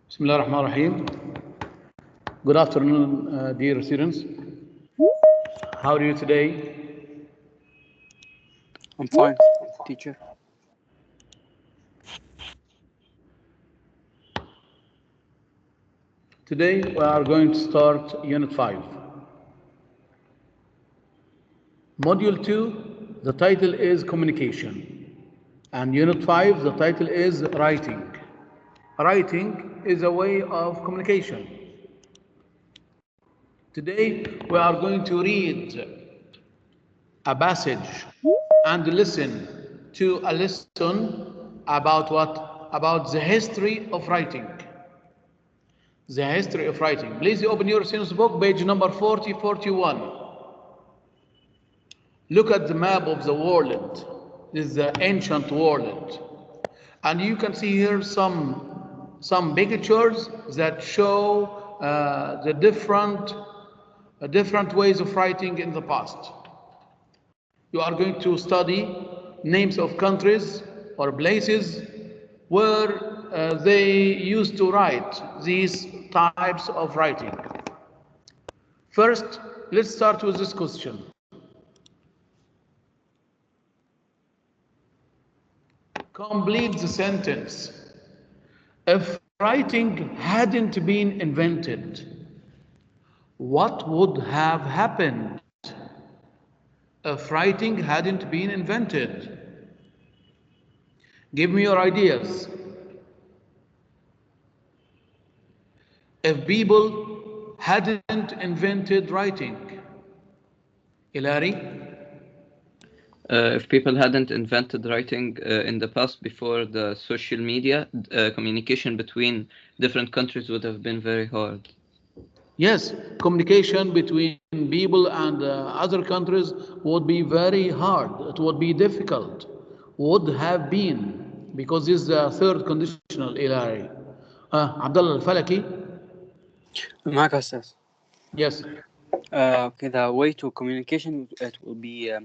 Bismillah ar-Rahman ar-Rahim. Good afternoon, dear students. How are you today? I'm fine, teacher. Today we are going to start Unit 5. Module 2, the title is Communication. And Unit 5, the title is Writing. Writing is a way of communication. Today we are going to read a passage and listen to a lesson about what? About the history of writing. The history of writing. Please open your students book, page number 41. Look at the map of the world. This is the ancient world. And you can see here some pictures that show the different ways of writing in the past. You are going to study names of countries or places where they used to write these types of writing. First, let's start with this question. Complete the sentence. If writing hadn't been invented, what would have happened? If writing hadn't been invented, give me your ideas. If people hadn't invented writing, Hilary? If people hadn't invented writing in the past before the social media, communication between different countries would have been very hard. Yes, communication between people and other countries would be very hard. It would be difficult. Would have been, because this is the third conditional, Hilary. Abdullah al-Falaki? معك أستاذ. Yes. Okay, the way to communication it will be a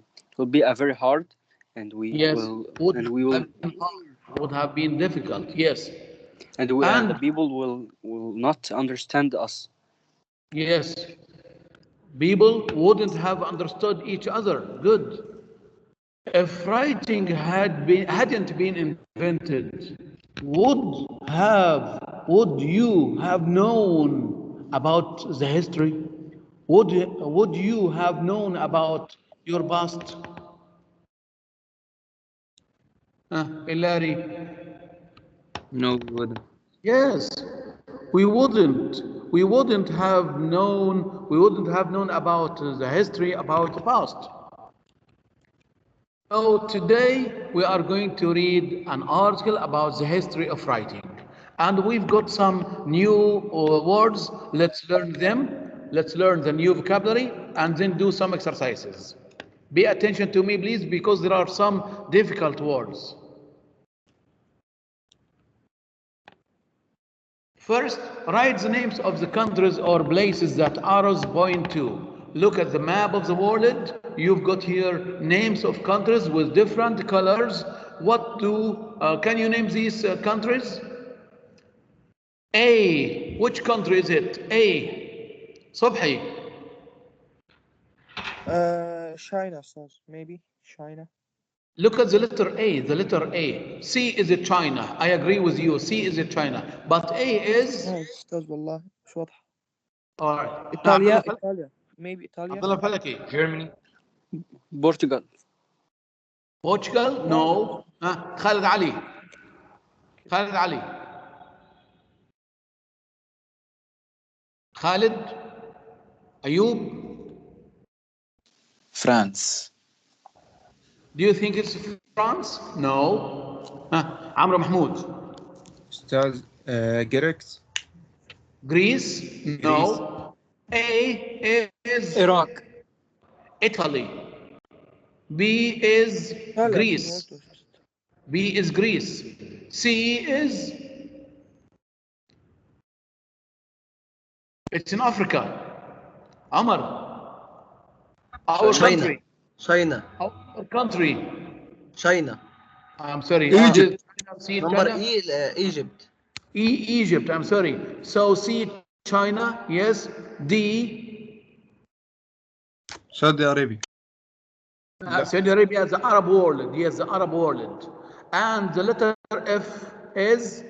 very hard, and we Yes. will Would have been difficult. Yes. and the people will not understand us. Yes. People wouldn't have understood each other. Good. If writing hadn't been invented, would you have known about the history? Would you have known about your past? Hilary? No, we wouldn't. Yes, we wouldn't. We wouldn't have known about the history, about the past. So today we are going to read an article about the history of writing. And we've got some new words. Let's learn them. Let's learn the new vocabulary and then do some exercises. Pay attention to me, please, because there are some difficult words. First, write the names of the countries or places that arrows point to. Look at the map of the world. You've got here names of countries with different colors. Can you name these countries? A. Which country is it? A. Subhi. China, maybe China. Look at the letter A, the letter A. C is it China. I agree with you. C is it China. But A is... أستاذ والله مش واضحة. All right. إيطاليا. Maybe Italia. Abdullah Falaki. Germany. Portugal. Portugal? No. Khalid Ali. Khalid Ali. Khalid? Ayub? France. Do you think it's France? No. Amr Mahmoud. Ustaz, Greece? No. A is Iraq. Italy. B is Greece. B is Greece. C is... It's in Africa. Amr. Our country. China. Our country. China. I'm sorry. Egypt. C, Number China? E, Egypt. Egypt. I'm sorry. So C, China. Yes. D, Saudi Arabia. Saudi Arabia, the Arab world. Yes, the Arab world. And the letter F is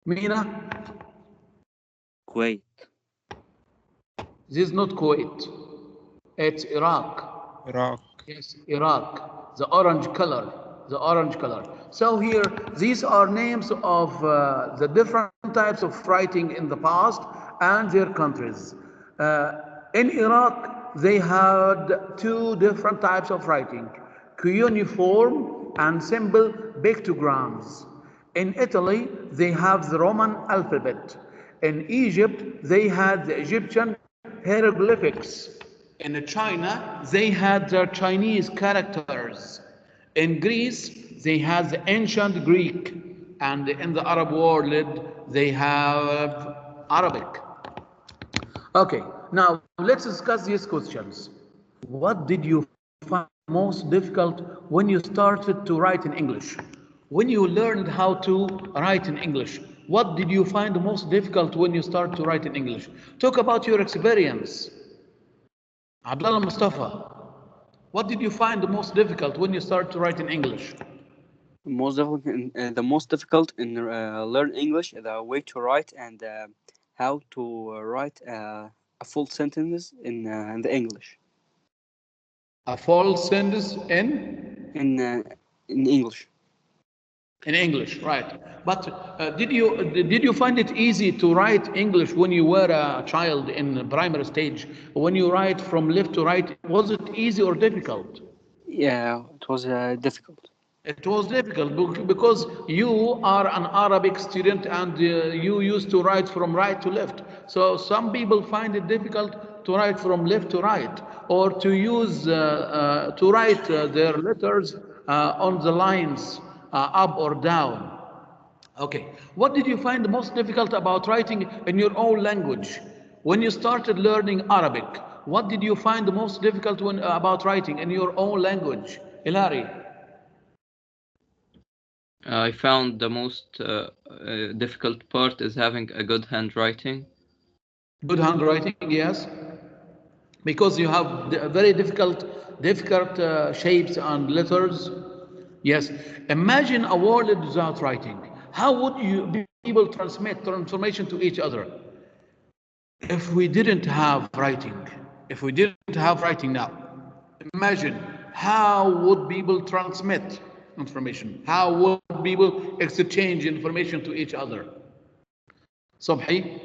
Mina. Kuwait. This is not Kuwait. It's Iraq. Iraq. Yes, Iraq. The orange color. The orange color. So here, these are names of the different types of writing in the past and their countries. In Iraq, they had two different types of writing: cuneiform and simple pictograms. In Italy, they have the Roman alphabet. In Egypt, they had the Egyptian hieroglyphics. In China, they had their Chinese characters. In Greece, they had the ancient Greek. And in the Arab world, they have Arabic. Okay, now let's discuss these questions. What did you find most difficult when you started to write in English? When you learned how to write in English, what did you find most difficult when you started to write in English? Talk about your experience. Abdullah Mustafa, what did you find the most difficult when you started to write in English? The most difficult in learn English, the way to write and how to write a full sentence in the English. A full sentence In English. in English, right? But did you find it easy to write English when you were a child in primary stage? When you write from left to right, was it easy or difficult? Yeah, it was difficult. It was difficult because you are an Arabic student and you used to write from right to left. So some people find it difficult to write from left to right or to use to write their letters on the lines up or down. Okay, what did you find most difficult about writing in your own language? When you started learning Arabic, what did you find the most difficult about writing in your own language? Hilary? I found the most difficult part is having a good handwriting. Good handwriting, yes, because you have very difficult shapes and letters. Yes, imagine a world without writing. How would you be able to transmit information to each other if we didn't have writing? If we didn't have writing now, imagine how would people transmit information? How would people exchange information to each other? Subhi?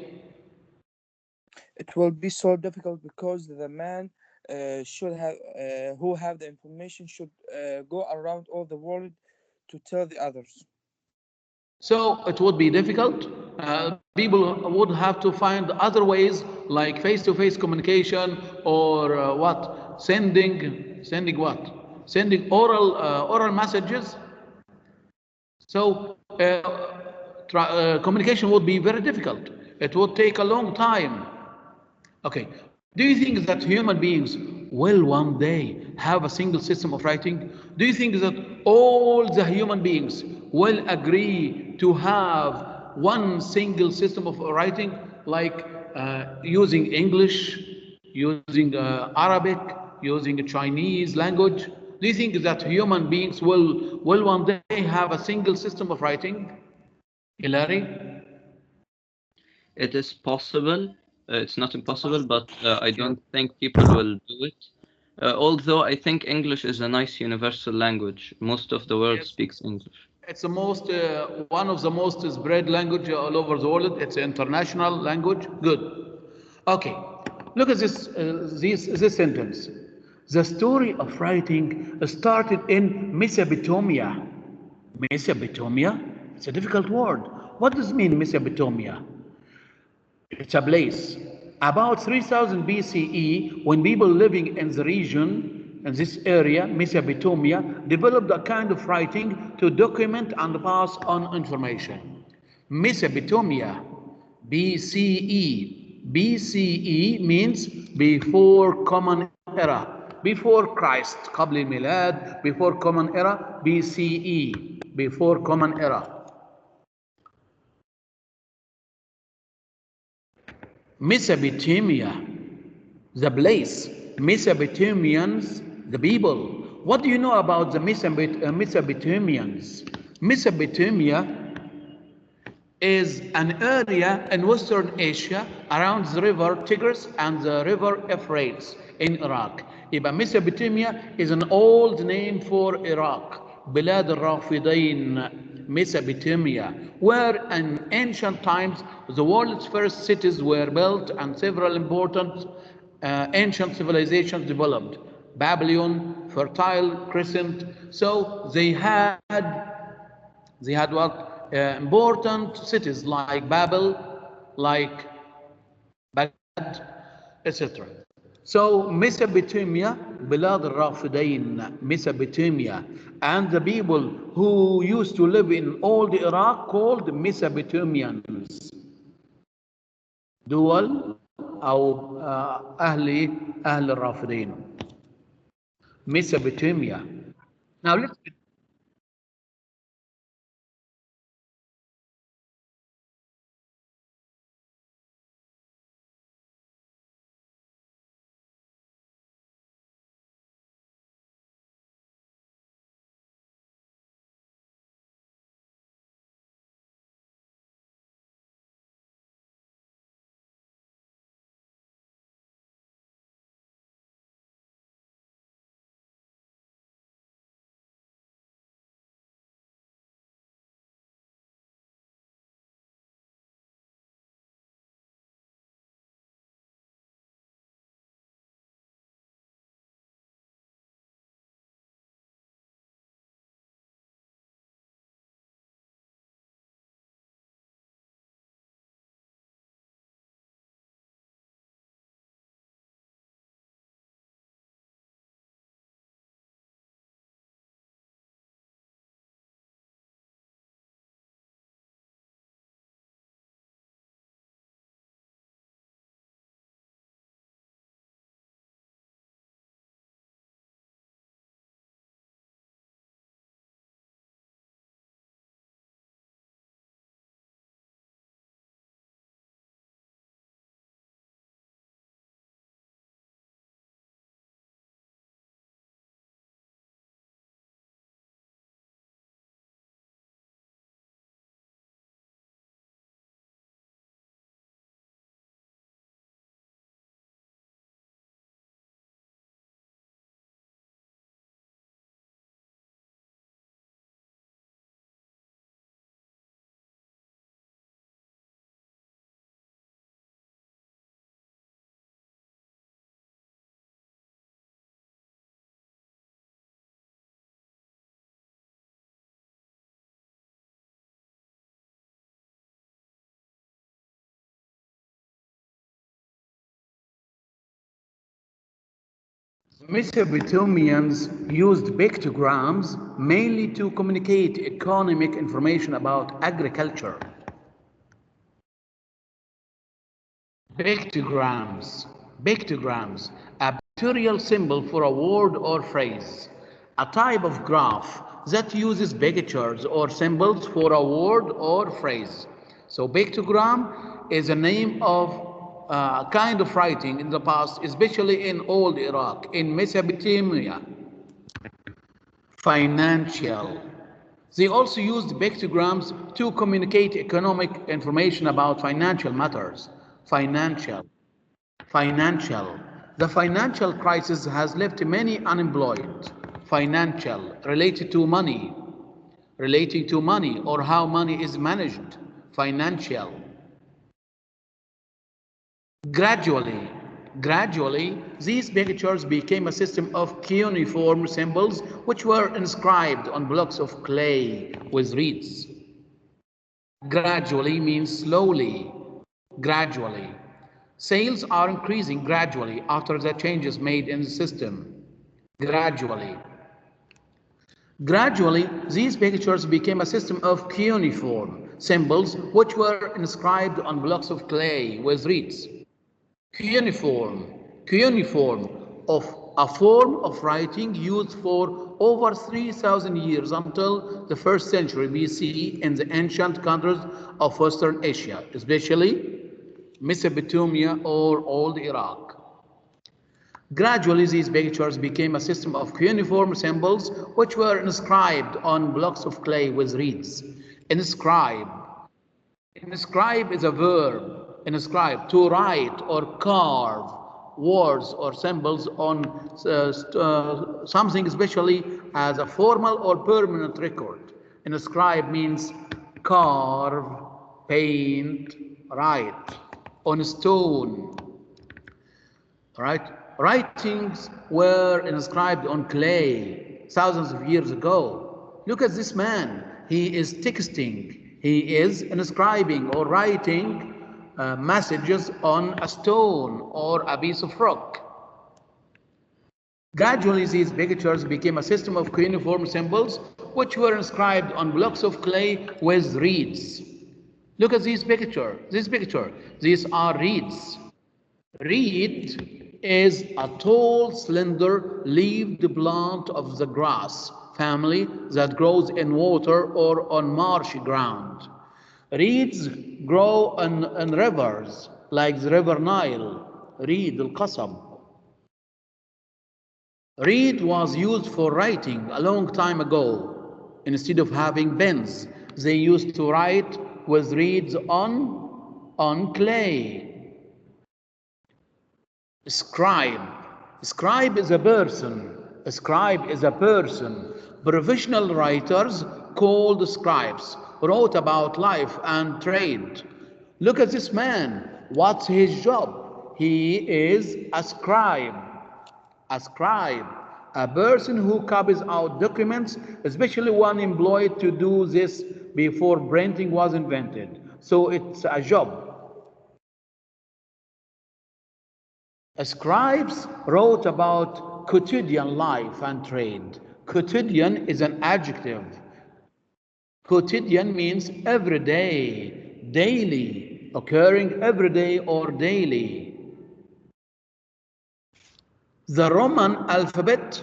It will be so difficult because the man should have who have the information should go around all the world to tell the others. So it would be difficult. People would have to find other ways like face-to-face communication or what? Sending what? Sending oral messages. So communication would be very difficult. It would take a long time. Okay. Do you think that human beings will one day have a single system of writing? Do you think that all the human beings will agree to have one single system of writing, like using English, using Arabic, using Chinese language? Do you think that human beings will one day have a single system of writing? Hilary? It is possible. It's not impossible, but I don't think people will do it. Although I think English is a nice universal language. Most of the world Yes. speaks English. It's the most one of the most spread language all over the world. It's an international language. Good. Okay. Look at this sentence. The story of writing started in Mesopotamia. Mesopotamia? It's a difficult word. What does it mean, Mesopotamia? It's a place. About 3000 BCE, when people living in the region, in this area, Mesopotamia, developed a kind of writing to document and pass on information. Mesopotamia, BCE. BCE means before Common Era. before Christ قبل الميلاد, before common era, BCE, before common era. Mesopotamia, the place, Mesopotamians, the people. What do you know about the Mesopotamians? Mesopotamia is an area in Western Asia around the river Tigris and the river Euphrates in Iraq. يبقى Mesopotamia is an old name for Iraq. بلاد الرافدين, Mesopotamia, where in ancient times the world's first cities were built and several important ancient civilizations developed. Babylon, Fertile Crescent. So they had what? Important cities like Babel, like Baghdad, etc. So Mesopotamia, بلاد الرافدين, Mesopotamia, and the people who used to live in old Iraq called Mesopotamians. دول أو أهل الرافدين. Mesopotamia. Now let's Mesopotamians used pictograms mainly to communicate economic information about agriculture. Pictograms, a pictorial symbol for a word or phrase, a type of graph that uses pictures or symbols for a word or phrase. So pictogram is a name of kind of writing in the past, especially in old Iraq, in Mesopotamia. Financial. They also used pictograms to communicate economic information about financial matters. Financial. The financial crisis has left many unemployed. Financial, relating to money or how money is managed. Financial. Gradually, these pictures became a system of cuneiform symbols which were inscribed on blocks of clay with reeds. Gradually means slowly. Gradually. Sales are increasing gradually after the changes made in the system. Gradually, these pictures became a system of cuneiform symbols which were inscribed on blocks of clay with reeds. Cuneiform of a form of writing used for over 3,000 years until the 1st century BC in the ancient countries of Western Asia, especially Mesopotamia or Old Iraq. Gradually, these pictures became a system of cuneiform symbols which were inscribed on blocks of clay with reeds. Inscribe. Inscribe is a verb. Inscribe, to write or carve words or symbols on something, especially as a formal or permanent record. Inscribe means carve, paint, write on stone. Right? Writings were inscribed on clay thousands of years ago. Look at this man. He is texting. He is inscribing or writing messages on a stone or a piece of rock. Gradually, these pictures became a system of cuneiform symbols which were inscribed on blocks of clay with reeds. Look at this picture. These are reeds. Reed is a tall, slender, leaved plant of the grass family that grows in water or on marshy ground. Reeds grow in rivers like the river Nile, reed al-Qasab. Reed was used for writing a long time ago. Instead of having pens, they used to write with reeds on clay. Scribe. Scribe is a person. A scribe is a person. Professional writers called scribes wrote about life and trade. Look at this man. What's his job? He is a scribe. A scribe. A person who copies out documents, especially one employed to do this before printing was invented. So it's a job. Scribes wrote about quotidian life and trade. Quotidian is an adjective. Quotidian means every day, daily, occurring every day or daily. The Roman alphabet,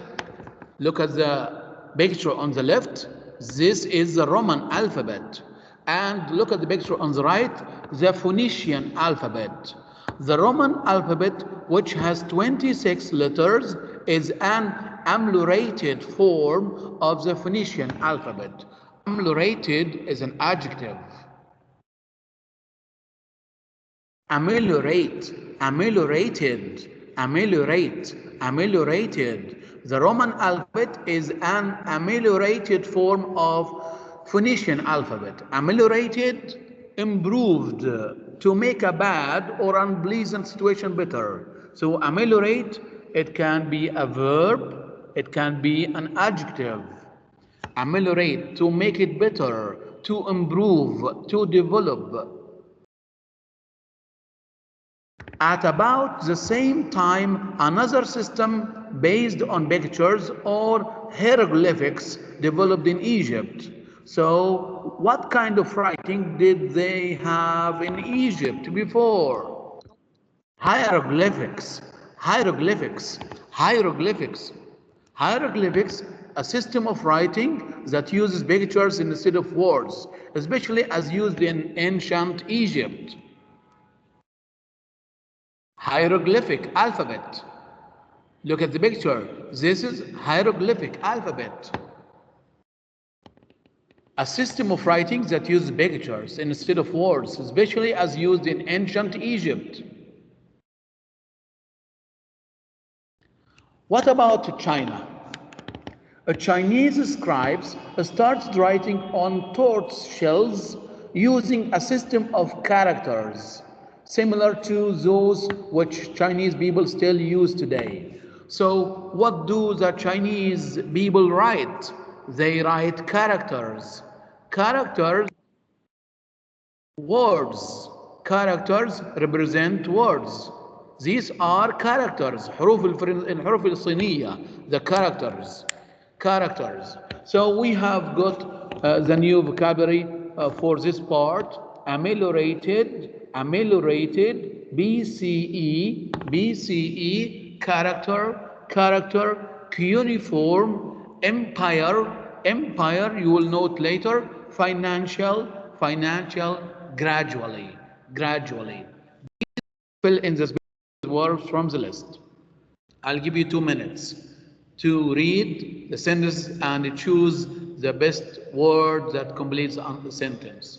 look at the picture on the left. This is the Roman alphabet. And look at the picture on the right, the Phoenician alphabet. The Roman alphabet, which has 26 letters, is an ameliorated form of the Phoenician alphabet. Ameliorated is an adjective. Ameliorate, ameliorated, ameliorate, ameliorated. The Roman alphabet is an ameliorated form of Phoenician alphabet. Ameliorated, improved, to make a bad or unpleasant situation better. So ameliorate, it can be a verb, it can be an adjective. Ameliorate, to make it better, to improve, to develop. At about the same time, another system based on pictures or hieroglyphics developed in Egypt. So, what kind of writing did they have in Egypt before? Hieroglyphics, hieroglyphics, hieroglyphics. Hieroglyphics, a system of writing that uses pictures instead of words, especially as used in ancient Egypt. Hieroglyphic alphabet. Look at the picture. This is hieroglyphic alphabet. A system of writing that uses pictures instead of words, especially as used in ancient Egypt. What about China? Chinese scribes started writing on torch shells using a system of characters similar to those which Chinese people still use today. So what do the Chinese people write? They write characters. Characters, words. Characters represent words. These are characters. الحروف الصينية, the characters. Characters. So we have got the new vocabulary for this part. Ameliorated, ameliorated, BCE, BCE, character, character, cuneiform, empire, you will note later, financial, gradually. Fill in the words from the list. I'll give you 2 minutes to read the sentence and choose the best word that completes the sentence.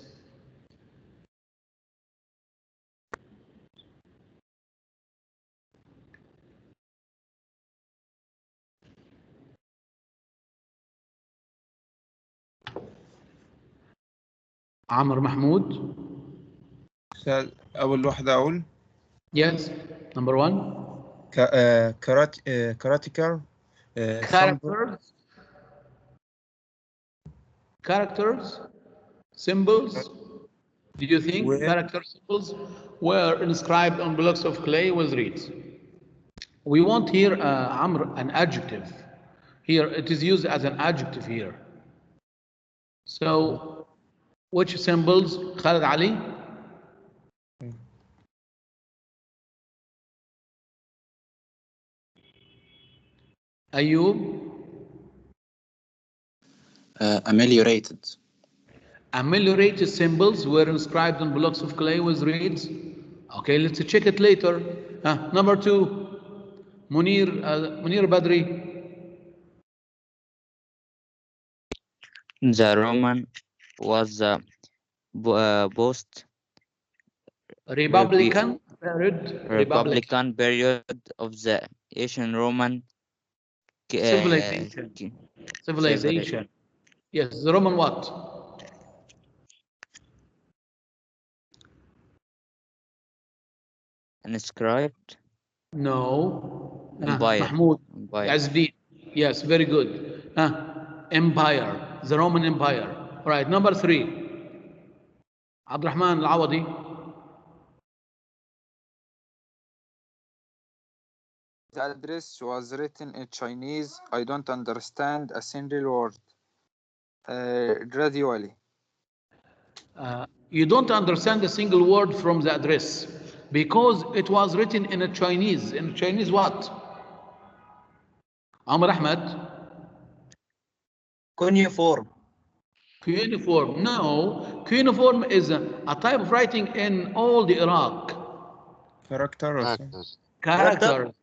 عمر محمود. أول واحدة أقول. Yes, number 1. Character. Characters, symbols. Do you think character symbols were inscribed on blocks of clay with reeds? We want here, Amr, an adjective. Here, it is used as an adjective here. So, which symbols? Khalid Ali? Ayub? Ameliorated. Ameliorated symbols were inscribed on blocks of clay with reeds. Okay, let's check it later. Number 2, Munir Badri. The Roman was the post Republican period of the ancient Roman civilization. Yes, the Roman what? Inscribed? No. Empire. Mahmoud. Azdi. Yes, very good. Empire. The Roman Empire. All right, number 3. Abdurrahman Al-Awadi. The address was written in Chinese. I don't understand a single word. Gradually. You don't understand a single word from the address because it was written in a Chinese. In Chinese what? Amr Ahmed? Cuneiform. Cuneiform. No. Cuneiform is a type of writing in all the Iraq. Characters.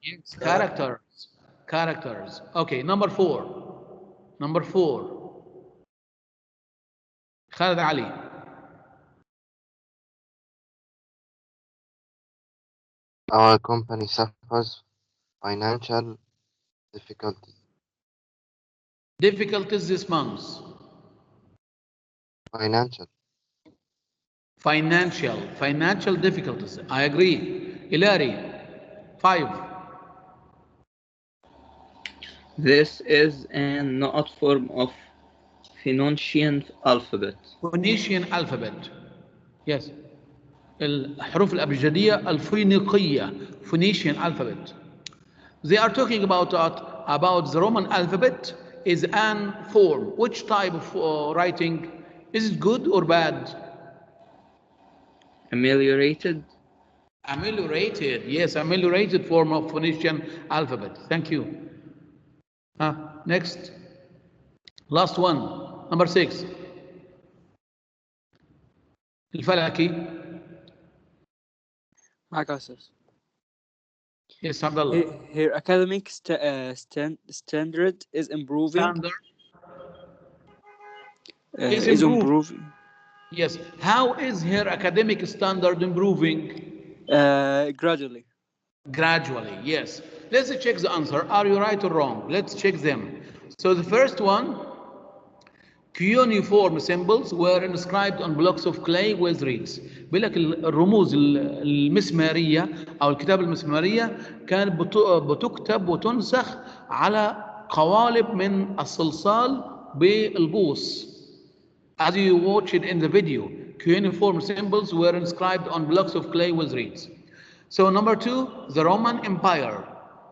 Yes, characters. Okay, number 4. Khalid Ali. Our company suffers financial difficulties. Difficulties this month. Financial difficulties. I agree. Ilari, 5. This is an not form of Phoenician alphabet. Yes. الحروف الأبجدية الفينيقية. Phoenician alphabet. They are talking about the Roman alphabet is an form. Which type of writing? Is it good or bad? Ameliorated. Yes, ameliorated form of Phoenician alphabet. Thank you. Next. Last one. Number 6. الفلكي. Yes, Abdullah. Here, academic standard is improving. Is improving. Yes. How is her academic standard improving? Gradually. Yes. Let's check the answer. Are you right or wrong? Let's check them. So the first one, cuneiform symbols were inscribed on blocks of clay with reeds. بيقول لك الرموز المسمارية أو الكتابة المسمارية كانت بتكتب وتنسخ على قوالب من الصلصال بالبوص. As you watched in the video, cuneiform symbols were inscribed on blocks of clay with reeds. So number 2, the Roman Empire.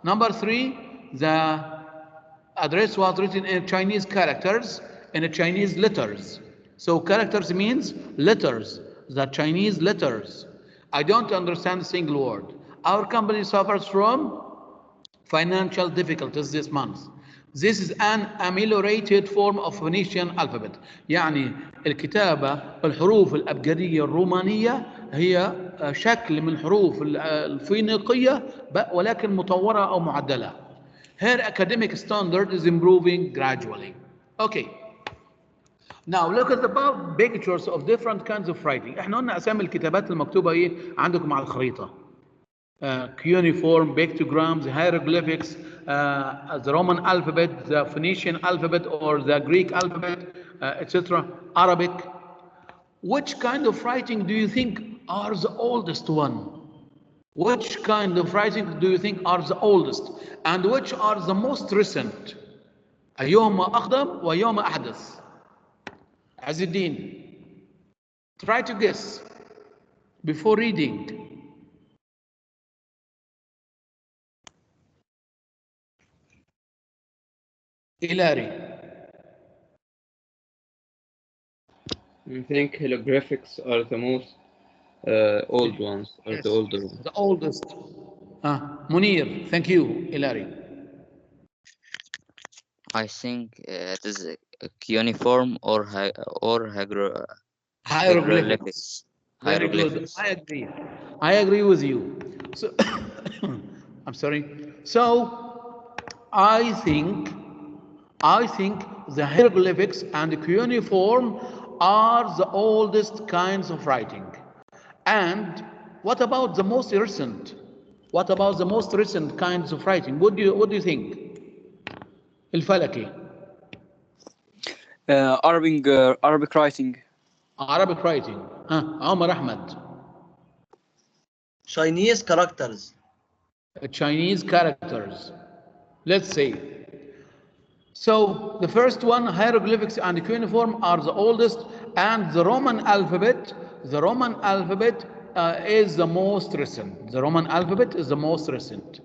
Number 3, the address was written in Chinese characters, in Chinese letters. So characters means letters, the Chinese letters. I don't understand a single word. Our company suffers from financial difficulties this month. This is an ameliorated form of Phoenician alphabet. يعني الكتابة الحروف الأبجدية الرومانية هي شكل من الحروف الفينيقية ولكن مطورة أو معدلة. Her academic standard is improving gradually. Okay. Now look at the above pictures of different kinds of writing. احنا قلنا أسامي الكتابات المكتوبة إيه عندكم على الخريطة. Cuneiform, pictograms, hieroglyphics, the Roman alphabet, the Phoenician alphabet or the Greek alphabet, etc., Arabic. Which kind of writing do you think are the oldest one? Which kind of writing do you think are the oldest? And which are the most recent? أيهما أقدم وأيهما أحدث؟ عز الدين. Try to guess before reading. Ilari. I think hieroglyphics are the most old ones, or Yes, the older ones. the oldest. Munir, thank you, Ilari. I think it is cuneiform or Hieroglyphics. Very good. hieroglyphics. I agree with you. So, I'm sorry. So, I think the hieroglyphics and the cuneiform are the oldest kinds of writing. And what about the most recent? What about the most recent kinds of writing? What do you think? الفلكي. Arabic writing. Arabic writing. عمر أحمد. Chinese characters. Chinese characters. Let's see. So the first one, hieroglyphics and cuneiform are the oldest, and the Roman alphabet is the most recent. The Roman alphabet is the most recent.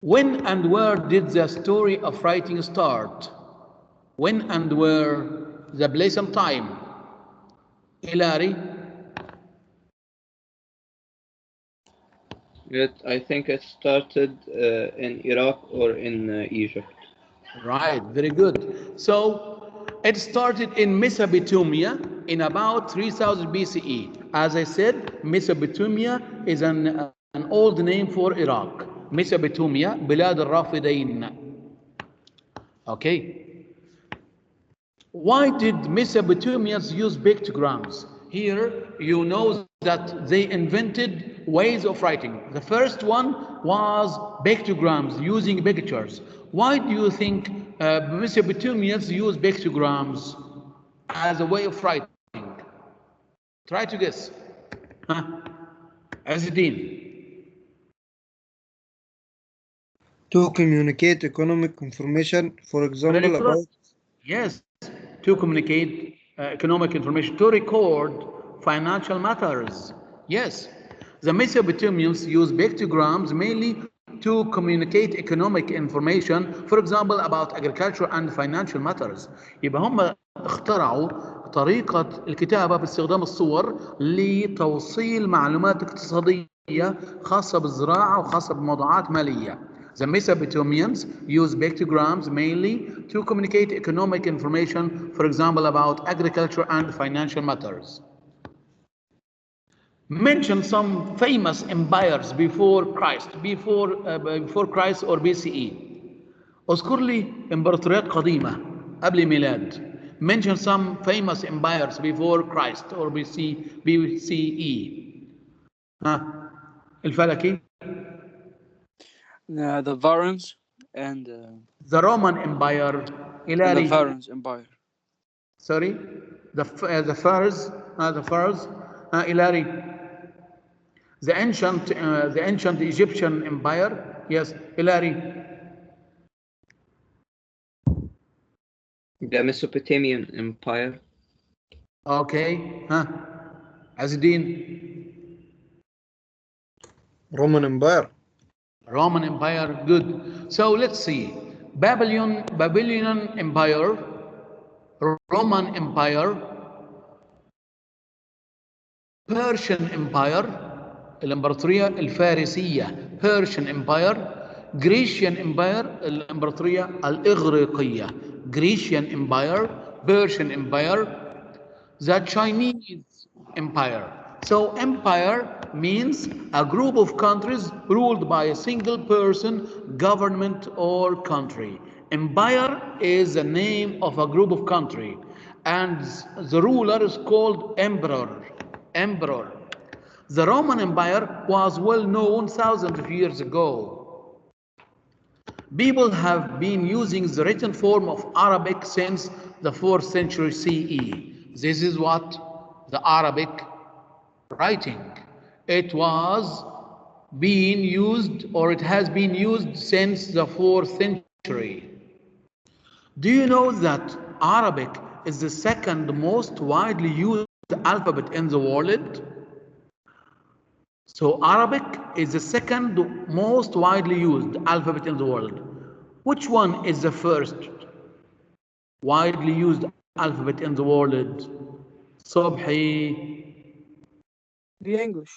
When and where did the story of writing start? When and where? The place and time. Ilari. I think it started in Iraq or in Egypt. Right, very good. So it started in Mesopotamia in about 3000 BCE. As I said, Mesopotamia is an old name for Iraq. Mesopotamia, بلاد الرافدين. Okay. Why did Mesopotamians use pictograms? Here you know that they invented ways of writing. The first one was pictograms, using pictures. Why do you think Mesopotamians use pictograms as a way of writing? Try to guess. Azidin. To communicate economic information, for example, about Yes, to communicate economic information, to record financial matters. Yes, the Mesopotamians used pictograms mainly to communicate economic information, for example, about agriculture and financial matters. يبقى هم اخترعوا طريقة الكتابة باستخدام الصور لتوصيل معلومات اقتصادية خاصة بالزراعة وخاصة بموضوعات مالية. The Mesopotamians used pictograms mainly to communicate economic information, for example, about agriculture and financial matters. Mention some famous empires before Christ, before Christ or BCE. اذكر لي امبراطوريات قديمة قبل الميلاد. Mention some famous empires before Christ or BCE. الفلكي. The Varans and The Roman Empire. the Varans Empire. Sorry, the Fars. Ilari. The ancient Egyptian Empire. Yes, Ilari. The Mesopotamian Empire. Okay. Azidin. Roman Empire. Roman Empire, good. So let's see. Babylonian Empire, Roman Empire, Persian Empire, الإمبراطورية الفارسية, Persian Empire, Grecian Empire الإمبراطورية الإغريقية, Grecian Empire, Persian Empire, the Chinese Empire. So empire means a group of countries ruled by a single person, government or country. Empire is the name of a group of country and the ruler is called emperor. Emperor. The Roman Empire was well known thousands of years ago. People have been using the written form of Arabic since the 4th century CE. This is what the Arabic writing. It was being used, or it has been used since the 4th century. Do you know that Arabic is the second most widely used alphabet in the world? So Arabic is the second most widely used alphabet in the world. Which one is the first widely used alphabet in the world? Sobhi? The English.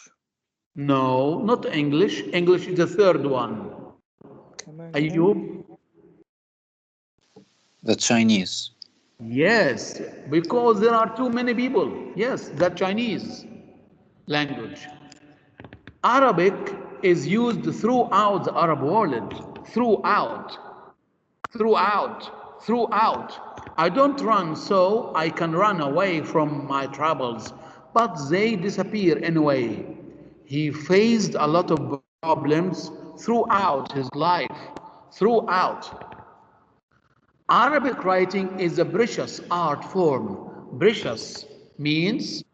No, not English. English is the third one. Ayub? The Chinese. Yes, because there are too many people. Yes, the Chinese language. Arabic is used throughout the Arab world. Throughout. I don't run so I can run away from my troubles, but they disappear anyway. He faced a lot of problems throughout his life. Throughout. Arabic writing is a precious art form. Means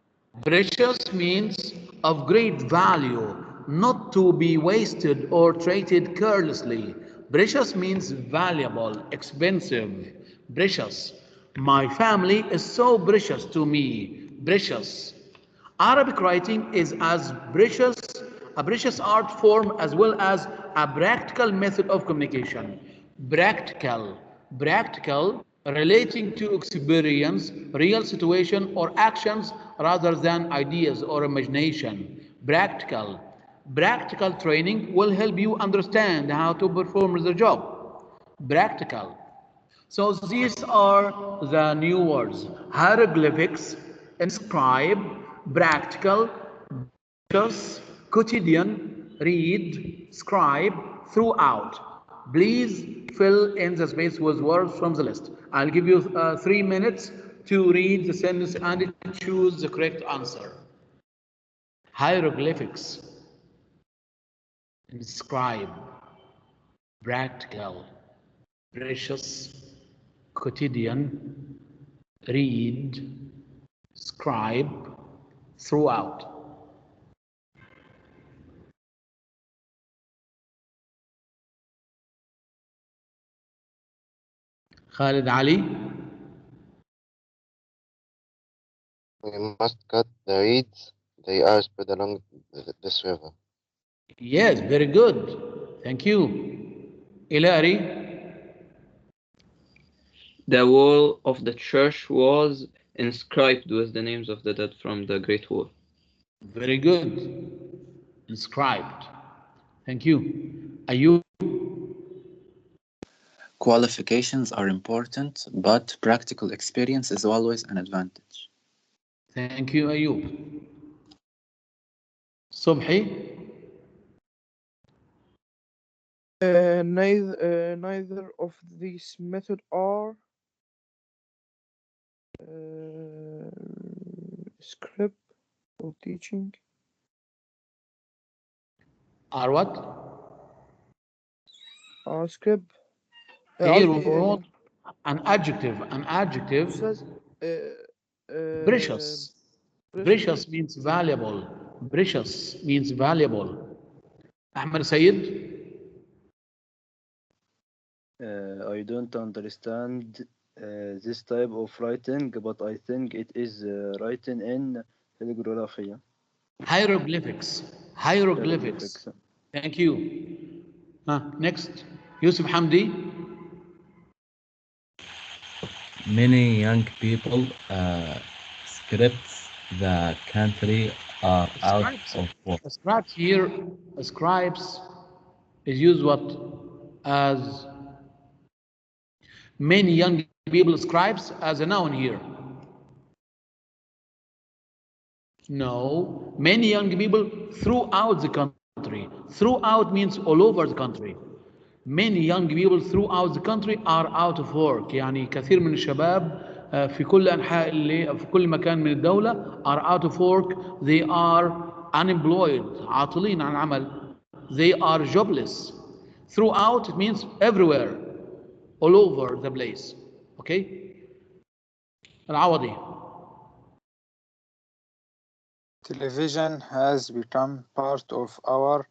precious means of great value, not to be wasted or treated carelessly. Precious means valuable, expensive, precious. My family is so precious to me. Precious. Arabic writing is as precious, a precious art form as well as a practical method of communication. Practical, relating to experience, real situation or actions rather than ideas or imagination. Practical training will help you understand how to perform the job. Practical. So these are the new words: hieroglyphics, inscribe, practical, precious, quotidian, read, scribe, throughout. Please fill in the space with words from the list. I'll give you 3 minutes to read the sentence and choose the correct answer. Hieroglyphics, inscribe, practical, precious, quotidian, read, scribe, throughout. Khalid Ali? We must cut the reeds. They are spread along this river. Yes, very good. Thank you. Ilari? The wall of the church was inscribed with the names of the dead from the Great War. Very good. Inscribed. Thank you. Ayub? Qualifications are important, but practical experience is always an advantage. Thank you, Ayub. Subhi? Neither of these methods are script or teaching. Are what? Script. Here we want an adjective. Says, Precious. Precious means valuable. Precious means valuable. Ahmed Sayed? I don't understand this type of writing, but I think it is written in calligraphy. Hieroglyphics. Thank you. Next, Yusuf Hamdi. Many young people scripts the country are out of work. Scribes here, scribes is used what? As many young people, scribes, as a noun here. No, many young people throughout the country. Throughout means all over the country. Many young people throughout the country are out of work. يعني كثير من الشباب في كل أنحاء في كل مكان من الدولة are out of work. They are unemployed. عاطلين عن العمل. They are jobless. Throughout it means everywhere, all over the place. Okay? العوضي. Television has become part of our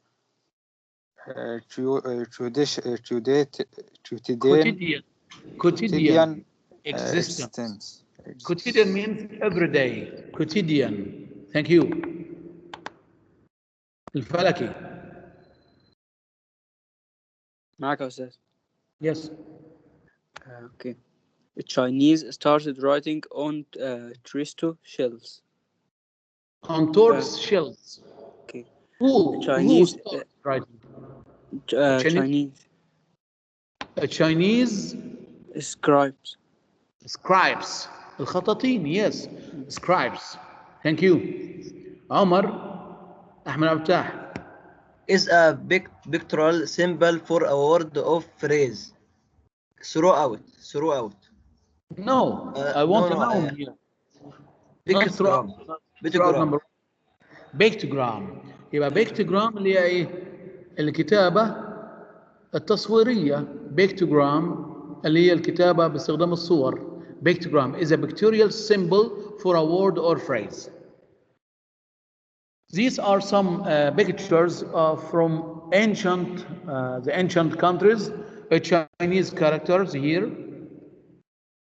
quotidian Existence. Quotidian means every day. Quotidian. Thank you. الفلكي. معك يا أستاذ. Yes. Okay. The Chinese started writing on tortoise shells. On tortoise shells. Okay. Who started writing? Chinese. Chinese scribes. Scribes. الخطاطين. Yes. Scribes. Thank you. عمر أحمد عبد الفتاح. Is a pictorial symbol for a word of phrase. Throughout. No, I want a noun here. Pictogram. بيكتوجرام. يبقى بيكتوجرام اللي هي ايه؟ الكتابة التصويرية. بيكتوجرام اللي هي الكتابة باستخدام الصور. Pictogram is a pictorial symbol for a word or phrase. These are some pictures from the ancient countries. Chinese characters here.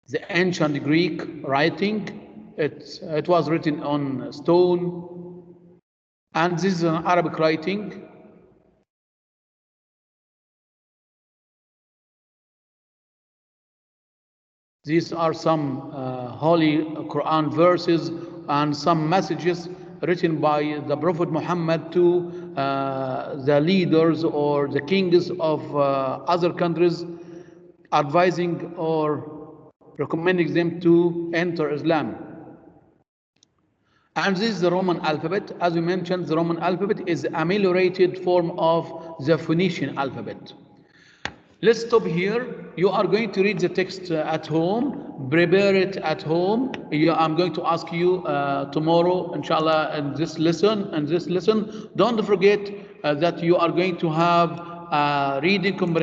The ancient Greek writing. It was written on stone. And this is an Arabic writing. These are some holy Quran verses and some messages written by the Prophet Muhammad to the leaders or the kings of other countries, advising or recommending them to enter Islam. And this is the Roman alphabet. As we mentioned, the Roman alphabet is an ameliorated form of the Phoenician alphabet. Let's stop here. You are going to read the text at home, prepare it at home. I'm going to ask you tomorrow, inshallah, in this lesson. Don't forget that you are going to have reading comprehension